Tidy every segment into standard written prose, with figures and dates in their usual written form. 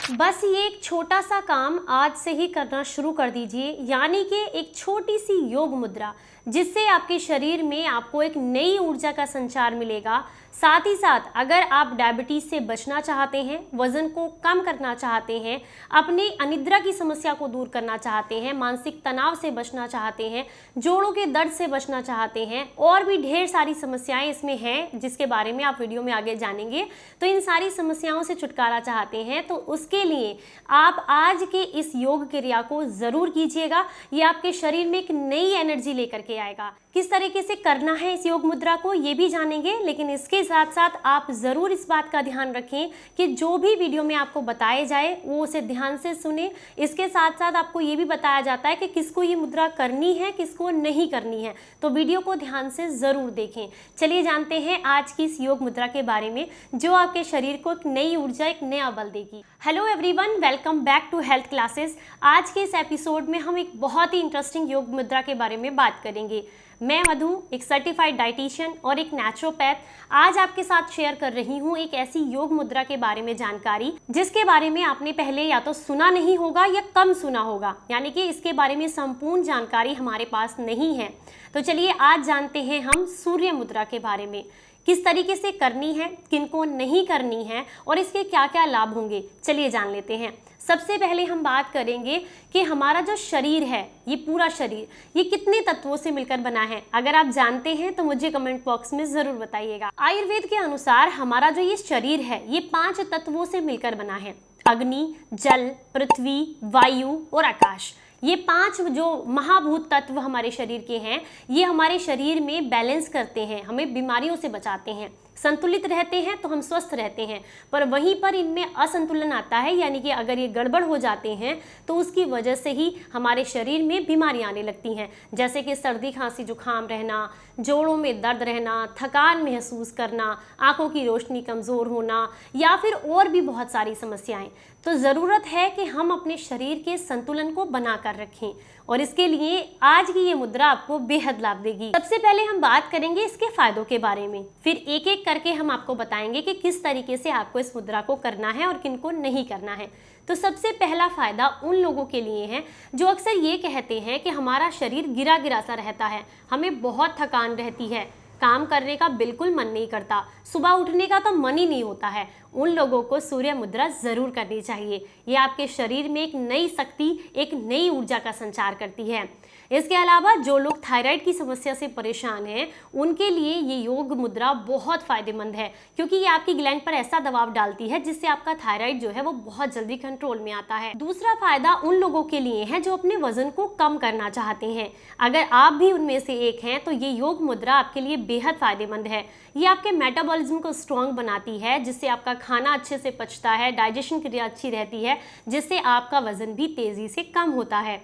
बस ये एक छोटा सा काम आज से ही करना शुरू कर दीजिए, यानी कि एक छोटी सी योग मुद्रा जिससे आपके शरीर में आपको एक नई ऊर्जा का संचार मिलेगा। साथ ही साथ अगर आप डायबिटीज से बचना चाहते हैं, वजन को कम करना चाहते हैं, अपनी अनिद्रा की समस्या को दूर करना चाहते हैं, मानसिक तनाव से बचना चाहते हैं, जोड़ों के दर्द से बचना चाहते हैं, और भी ढेर सारी समस्याएं इसमें हैं जिसके बारे में आप वीडियो में आगे जानेंगे। तो इन सारी समस्याओं से छुटकारा चाहते हैं तो उसके लिए आप आज के इस योग क्रिया को जरूर कीजिएगा। ये आपके शरीर में एक नई एनर्जी लेकर के आएगा। किस तरीके से करना है इस योग मुद्रा को ये भी जानेंगे, लेकिन इसके साथ साथ आप जरूर इस बात का ध्यान रखें कि जो भी वीडियो में आपको बताए जाए वो उसे ध्यान से सुने। इसके साथ साथ आपको ये भी बताया जाता है कि किसको ये मुद्रा करनी है, किसको नहीं करनी है, तो वीडियो को ध्यान से जरूर देखें। चलिए जानते हैं आज की इस योग मुद्रा के बारे में जो आपके शरीर को एक नई ऊर्जा, एक नया बल देगी। Hello everyone, welcome back to health classes. आज के इस एपिसोड में हम एक बहुत ही इंटरेस्टिंग योग मुद्रा के बारे में बात करेंगे। मैं मधु, एक सर्टिफाइड डाइटिशियन और एक नेचुरोपैथ, आज आपके साथ शेयर कर रही हूँ एक ऐसी योग मुद्रा के बारे में जानकारी जिसके बारे में आपने पहले या तो सुना नहीं होगा या कम सुना होगा, यानी कि इसके बारे में संपूर्ण जानकारी हमारे पास नहीं है। तो चलिए आज जानते हैं हम सूर्य मुद्रा के बारे में, किस तरीके से करनी है, किनको नहीं करनी है और इसके क्या क्या लाभ होंगे। चलिए जान लेते हैं। सबसे पहले हम बात करेंगे कि हमारा जो शरीर है, ये पूरा शरीर, ये कितने तत्वों से मिलकर बना है। अगर आप जानते हैं तो मुझे कमेंट बॉक्स में जरूर बताइएगा। आयुर्वेद के अनुसार हमारा जो ये शरीर है ये 5 तत्वों से मिलकर बना है। अग्नि, जल, पृथ्वी, वायु और आकाश। ये 5 जो महाभूत तत्व हमारे शरीर के हैं, ये हमारे शरीर में बैलेंस करते हैं, हमें बीमारियों से बचाते हैं। संतुलित रहते हैं तो हम स्वस्थ रहते हैं, पर वहीं पर इनमें असंतुलन आता है, यानी कि अगर ये गड़बड़ हो जाते हैं तो उसकी वजह से ही हमारे शरीर में बीमारियां आने लगती हैं, जैसे कि सर्दी, खांसी, जुकाम रहना, जोड़ों में दर्द रहना, थकान महसूस करना, आंखों की रोशनी कमज़ोर होना या फिर और भी बहुत सारी समस्याएं। तो ज़रूरत है कि हम अपने शरीर के संतुलन को बना कर रखें और इसके लिए आज की ये मुद्रा आपको बेहद लाभ देगी। सबसे पहले हम बात करेंगे इसके फायदों के बारे में, फिर एक एक करके हम आपको बताएंगे कि किस तरीके से आपको इस मुद्रा को करना है और किनको नहीं करना है। तो सबसे पहला फायदा उन लोगों के लिए है जो अक्सर ये कहते हैं कि हमारा शरीर गिरा गिरा सा रहता है, हमें बहुत थकान रहती है, काम करने का बिल्कुल मन नहीं करता, सुबह उठने का तो मन ही नहीं होता है। उन लोगों को सूर्य मुद्रा जरूर करनी चाहिए। ये आपके शरीर में एक नई शक्ति, एक नई ऊर्जा का संचार करती है। इसके अलावा जो लोग थायराइड की समस्या से परेशान हैं उनके लिए ये योग मुद्रा बहुत फायदेमंद है, क्योंकि ये आपकी ग्लैंड पर ऐसा दबाव डालती है जिससे आपका थायराइड जो है वो बहुत जल्दी कंट्रोल में आता है। दूसरा फायदा उन लोगों के लिए है जो अपने वजन को कम करना चाहते हैं। अगर आप भी उनमें से एक हैं तो ये योग मुद्रा आपके लिए बेहद फायदेमंद है। ये आपके मेटाबॉलिज्म को स्ट्रॉन्ग बनाती है, जिससे आपका खाना अच्छे से पचता है, डाइजेशन क्रिया अच्छी रहती है, जिससे आपका वजन भी तेजी से कम होता है।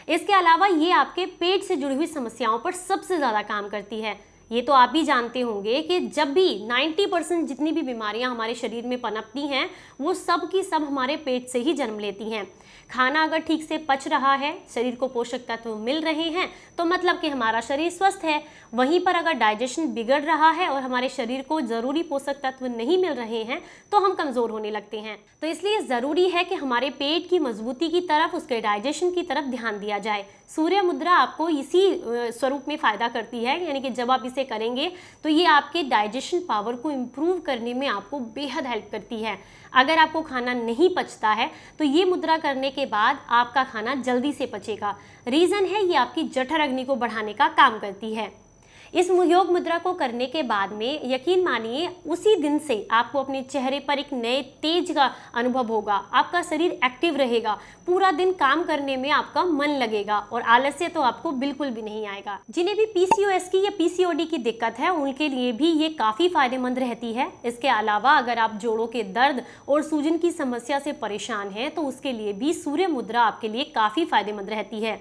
इसके अलावा ये आपके पेट से जुड़ी हुई समस्याओं पर सबसे ज़्यादा काम करती है। ये तो आप भी जानते होंगे कि जब भी 90% जितनी भी बीमारियां हमारे शरीर में पनपती हैं वो सब की सब हमारे पेट से ही जन्म लेती हैं। खाना अगर ठीक से पच रहा है, शरीर को पोषक तत्व मिल रहे हैं तो मतलब कि हमारा शरीर स्वस्थ है। वहीं पर अगर डाइजेशन बिगड़ रहा है और हमारे शरीर को ज़रूरी पोषक तत्व नहीं मिल रहे हैं तो हम कमज़ोर होने लगते हैं। तो इसलिए ज़रूरी है कि हमारे पेट की मजबूती की तरफ, उसके डाइजेशन की तरफ ध्यान दिया जाए। सूर्य मुद्रा आपको इसी स्वरूप में फ़ायदा करती है, यानी कि जब आप इसे करेंगे तो ये आपके डाइजेशन पावर को इम्प्रूव करने में आपको बेहद हेल्प करती है। अगर आपको खाना नहीं पचता है तो ये मुद्रा करने के बाद आपका खाना जल्दी से पचेगा। रीज़न है ये आपकी जठर अग्नि को बढ़ाने का काम करती है। इस योग मुद्रा को करने के बाद में यकीन मानिए उसी दिन से आपको अपने चेहरे पर एक नए तेज का अनुभव होगा, आपका शरीर एक्टिव रहेगा, पूरा दिन काम करने में आपका मन लगेगा और आलस्य तो आपको बिल्कुल भी नहीं आएगा। जिन्हें भी पीसीओएस की या पीसीओडी की दिक्कत है उनके लिए भी ये काफ़ी फायदेमंद रहती है। इसके अलावा अगर आप जोड़ों के दर्द और सूजन की समस्या से परेशान हैं तो उसके लिए भी सूर्य मुद्रा आपके लिए काफ़ी फायदेमंद रहती है।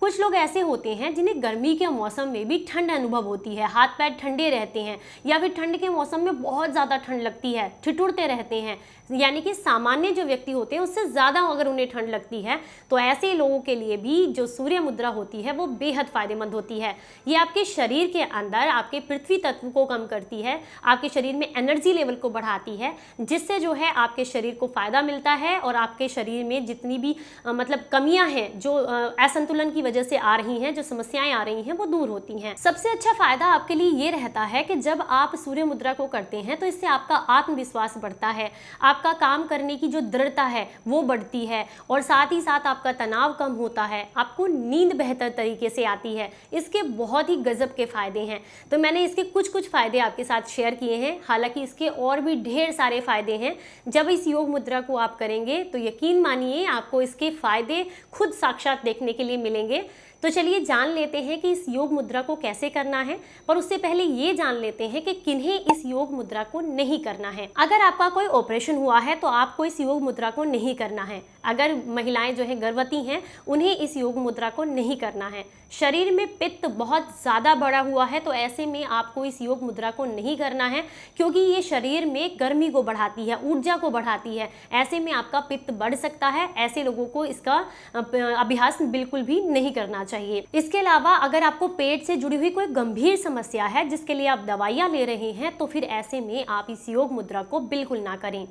कुछ लोग ऐसे होते हैं जिन्हें गर्मी के मौसम में भी ठंड अनुभव होती है, हाथ पैर ठंडे रहते हैं, या फिर ठंड के मौसम में बहुत ज़्यादा ठंड लगती है, ठिठुरते रहते हैं, यानी कि सामान्य जो व्यक्ति होते हैं उससे ज़्यादा अगर उन्हें ठंड लगती है, तो ऐसे लोगों के लिए भी जो सूर्य मुद्रा होती है वो बेहद फायदेमंद होती है। ये आपके शरीर के अंदर आपके पृथ्वी तत्व को कम करती है, आपके शरीर में एनर्जी लेवल को बढ़ाती है, जिससे जो है आपके शरीर को फायदा मिलता है और आपके शरीर में जितनी भी मतलब कमियां हैं जो असंतुलन की वजह से आ रही हैं, जो समस्याएं आ रही हैं, वो दूर होती हैं। सबसे अच्छा फायदा आपके लिए ये रहता है कि जब आप सूर्य मुद्रा को करते हैं तो इससे आपका आत्मविश्वास बढ़ता है, आपका काम करने की जो दृढ़ता है वो बढ़ती है, और साथ ही साथ आपका तनाव कम होता है, आपको नींद बेहतर तरीके से आती है। इसके बहुत ही गजब के फायदे हैं। तो मैंने इसके कुछ फायदे आपके साथ शेयर किए हैं, हालांकि इसके और भी ढेर सारे फायदे हैं। जब इस योग मुद्रा को आप करेंगे तो यकीन मानिए आपको इसके फायदे खुद साक्षात देखने के लिए मिलेंगे। तो चलिए जान लेते हैं कि इस योग मुद्रा को कैसे करना है, पर उससे पहले ये जान लेते हैं कि किन्हें इस योग मुद्रा को नहीं करना है। अगर आपका कोई ऑपरेशन हुआ है तो आपको इस योग मुद्रा को नहीं करना है। अगर महिलाएं जो है गर्भवती हैं उन्हें इस योग मुद्रा को नहीं करना है। शरीर में पित्त बहुत ज़्यादा बढ़ा हुआ है तो ऐसे में आपको इस योग मुद्रा को नहीं करना है, क्योंकि ये शरीर में गर्मी को बढ़ाती है, ऊर्जा को बढ़ाती है। ऐसे में आपका पित्त बढ़ सकता है। ऐसे लोगों को इसका अभ्यास बिल्कुल भी नहीं करना चाहिए। इसके अलावा अगर आपको पेट से जुड़ी हुई कोई गंभीर समस्या है जिसके लिए आप दवाइयाँ ले रहे हैं, तो फिर ऐसे में आप इस योग मुद्रा को बिल्कुल ना करें।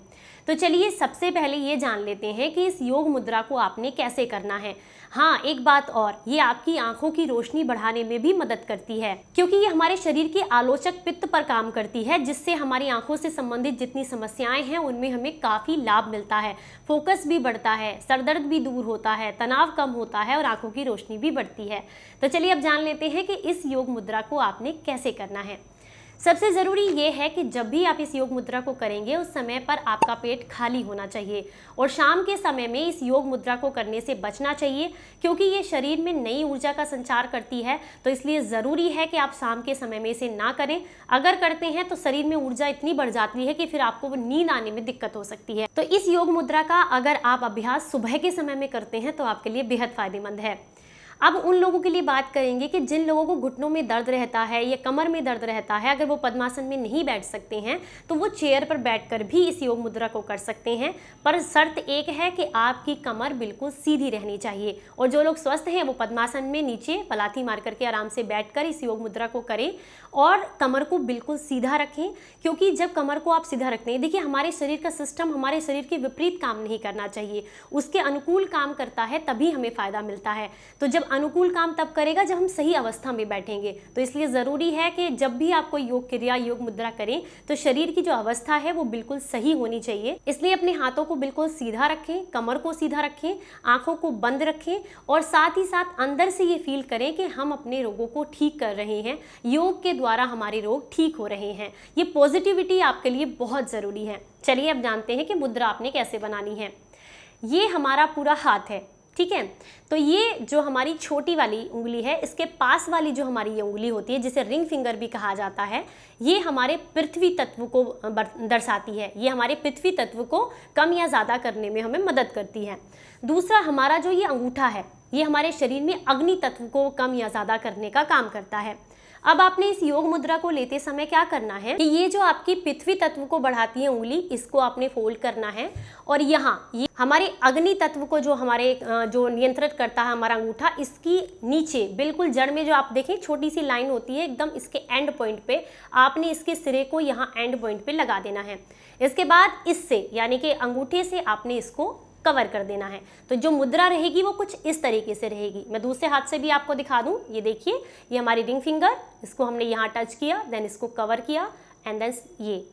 तो चलिए सबसे पहले ये जान लेते हैं कि इस योग मुद्रा को आपने कैसे करना है। हाँ, एक बात और, ये आपकी आंखों की रोशनी बढ़ाने में भी मदद करती है, क्योंकि ये हमारे शरीर के आलोचक पित्त पर काम करती है, जिससे हमारी आंखों से संबंधित जितनी समस्याएं हैं उनमें हमें काफ़ी लाभ मिलता है। फोकस भी बढ़ता है, सरदर्द भी दूर होता है, तनाव कम होता है और आंखों की रोशनी भी बढ़ती है। तो चलिए अब जान लेते हैं कि इस योग मुद्रा को आपने कैसे करना है। सबसे ज़रूरी ये है कि जब भी आप इस योग मुद्रा को करेंगे उस समय पर आपका पेट खाली होना चाहिए, और शाम के समय में इस योग मुद्रा को करने से बचना चाहिए, क्योंकि ये शरीर में नई ऊर्जा का संचार करती है। तो इसलिए ज़रूरी है कि आप शाम के समय में इसे ना करें। अगर करते हैं तो शरीर में ऊर्जा इतनी बढ़ जाती है कि फिर आपको नींद आने में दिक्कत हो सकती है। तो इस योग मुद्रा का अगर आप अभ्यास सुबह के समय में करते हैं तो आपके लिए बेहद फायदेमंद है। अब उन लोगों के लिए बात करेंगे कि जिन लोगों को घुटनों में दर्द रहता है या कमर में दर्द रहता है, अगर वो पद्मासन में नहीं बैठ सकते हैं तो वो चेयर पर बैठकर भी इस योग मुद्रा को कर सकते हैं। पर शर्त एक है कि आपकी कमर बिल्कुल सीधी रहनी चाहिए, और जो लोग स्वस्थ हैं वो पद्मासन में नीचे पलाथी मार करके आराम से बैठकर इस योग मुद्रा को करें और कमर को बिल्कुल सीधा रखें। क्योंकि जब कमर को आप सीधा रखते हैं, देखिए हमारे शरीर का सिस्टम हमारे शरीर के विपरीत काम नहीं करना चाहिए, उसके अनुकूल काम करता है, तभी हमें फायदा मिलता है। तो जब अनुकूल काम तब करेगा जब हम सही अवस्था में बैठेंगे। तो इसलिए ज़रूरी है कि जब भी आप कोई योग क्रिया, योग मुद्रा करें तो शरीर की जो अवस्था है वो बिल्कुल सही होनी चाहिए। इसलिए अपने हाथों को बिल्कुल सीधा रखें, कमर को सीधा रखें, आंखों को बंद रखें, और साथ ही साथ अंदर से ये फील करें कि हम अपने रोगों को ठीक कर रहे हैं, योग के द्वारा हमारे रोग ठीक हो रहे हैं। ये पॉजिटिविटी आपके लिए बहुत ज़रूरी है। चलिए अब जानते हैं कि मुद्रा आपने कैसे बनानी है। ये हमारा पूरा हाथ है, ठीक है। तो ये जो हमारी छोटी वाली उंगली है, इसके पास वाली जो हमारी ये उंगली होती है जिसे रिंग फिंगर भी कहा जाता है, ये हमारे पृथ्वी तत्व को दर्शाती है। ये हमारे पृथ्वी तत्व को कम या ज़्यादा करने में हमें मदद करती है। दूसरा, हमारा जो ये अंगूठा है, ये हमारे शरीर में अग्नि तत्व को कम या ज़्यादा करने का काम करता है। अब आपने इस योग मुद्रा को लेते समय क्या करना है कि ये जो आपकी पृथ्वी तत्व को बढ़ाती है उंगली, इसको आपने फोल्ड करना है, और यहाँ ये हमारे अग्नि तत्व को जो हमारे जो नियंत्रित करता है हमारा अंगूठा, इसकी नीचे बिल्कुल जड़ में जो आप देखें छोटी सी लाइन होती है, एकदम इसके एंड पॉइंट पे आपने इसके सिरे को यहाँ एंड पॉइंट पे लगा देना है। इसके बाद इससे यानी कि अंगूठे से आपने इसको कवर कर देना है। तो जो मुद्रा रहेगी वो कुछ इस तरीके से रहेगी। मैं दूसरे हाथ से भी आपको दिखा दूं। ये देखिए, ये हमारी रिंग फिंगर, इसको हमने यहाँ टच किया, देन इसको कवर किया, एंड देन ये।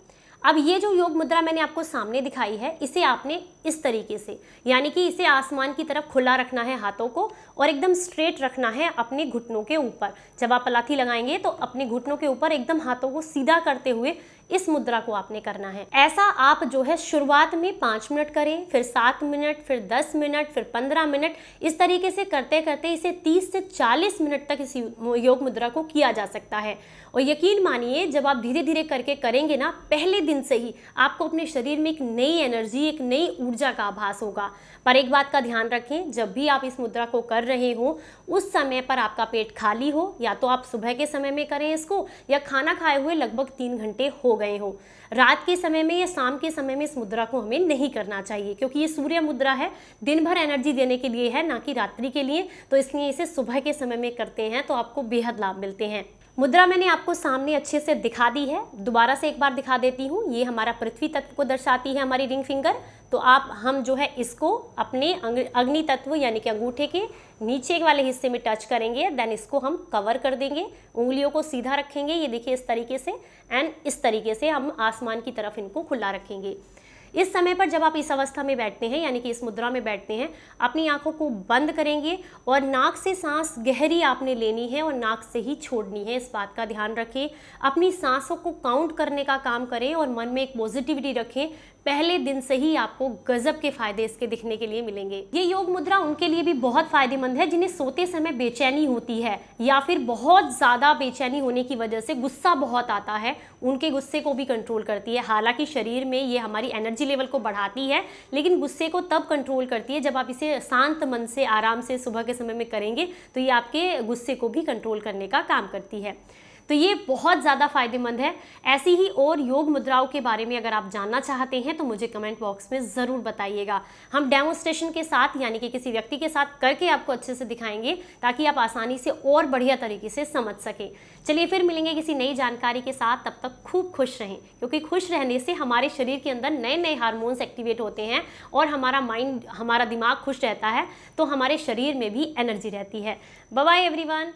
अब ये जो योग मुद्रा मैंने आपको सामने दिखाई है, इसे आपने इस तरीके से, यानी कि इसे आसमान की तरफ खुला रखना है हाथों को, और एकदम स्ट्रेट रखना है अपने घुटनों के ऊपर। जब आप पलाथी लगाएंगे तो अपने घुटनों के ऊपर एकदम हाथों को सीधा करते हुए इस मुद्रा को आपने करना है। ऐसा आप जो है शुरुआत में 5 मिनट करें, फिर 7 मिनट, फिर 10 मिनट, फिर 15 मिनट, इस तरीके से करते करते इसे 30 से 40 मिनट तक इस योग मुद्रा को किया जा सकता है। और यकीन मानिए जब आप धीरे धीरे करके करेंगे ना, पहले दिन से ही आपको अपने शरीर में एक नई एनर्जी, एक नई ऊर्जा का आभास होगा। पर एक बात का ध्यान रखें, जब भी आप इस मुद्रा को कर रहे हो उस समय पर आपका पेट खाली हो, या तो आप सुबह के समय में करें इसको, या खाना खाए हुए लगभग 3 घंटे हो गए हो। रात के समय में या शाम के समय में इस मुद्रा को हमें नहीं करना चाहिए, क्योंकि ये सूर्य मुद्रा है, दिन भर एनर्जी देने के लिए है, ना कि रात्रि के लिए। तो इसलिए इसे सुबह के समय में करते हैं तो आपको बेहद लाभ मिलते हैं। मुद्रा मैंने आपको सामने अच्छे से दिखा दी है, दोबारा से एक बार दिखा देती हूँ। ये हमारा पृथ्वी तत्व को दर्शाती है हमारी रिंग फिंगर। तो हम जो है इसको अपने अग्नि तत्व यानी कि अंगूठे के नीचे वाले हिस्से में टच करेंगे, देन इसको हम कवर कर देंगे, उंगलियों को सीधा रखेंगे, ये देखिए इस तरीके से, एंड इस तरीके से हम आसमान की तरफ इनको खुला रखेंगे। इस समय पर जब आप इस अवस्था में बैठते हैं यानी कि इस मुद्रा में बैठते हैं, अपनी आंखों को बंद करेंगे और नाक से सांस गहरी आपने लेनी है और नाक से ही छोड़नी है। इस बात का ध्यान रखें। अपनी सांसों को काउंट करने का काम करें और मन में एक पॉजिटिविटी रखें। पहले दिन से ही आपको गजब के फायदे इसके दिखने के लिए मिलेंगे। ये योग मुद्रा उनके लिए भी बहुत फायदेमंद है जिन्हें सोते समय बेचैनी होती है या फिर बहुत ज़्यादा बेचैनी होने की वजह से गुस्सा बहुत आता है, उनके गुस्से को भी कंट्रोल करती है। हालांकि शरीर में ये हमारी एनर्जी लेवल को बढ़ाती है, लेकिन गुस्से को तब कंट्रोल करती है जब आप इसे शांत मन से आराम से सुबह के समय में करेंगे, तो ये आपके गुस्से को भी कंट्रोल करने का काम करती है। तो ये बहुत ज़्यादा फायदेमंद है। ऐसी ही और योग मुद्राओं के बारे में अगर आप जानना चाहते हैं तो मुझे कमेंट बॉक्स में ज़रूर बताइएगा। हम डेमोन्स्ट्रेशन के साथ यानी कि किसी व्यक्ति के साथ करके आपको अच्छे से दिखाएंगे ताकि आप आसानी से और बढ़िया तरीके से समझ सकें। चलिए फिर मिलेंगे किसी नई जानकारी के साथ, तब तक खूब खुश रहें, क्योंकि खुश रहने से हमारे शरीर के अंदर नए नए हार्मोन्स एक्टिवेट होते हैं और हमारा माइंड, हमारा दिमाग खुश रहता है, तो हमारे शरीर में भी एनर्जी रहती है। Bye bye everyone.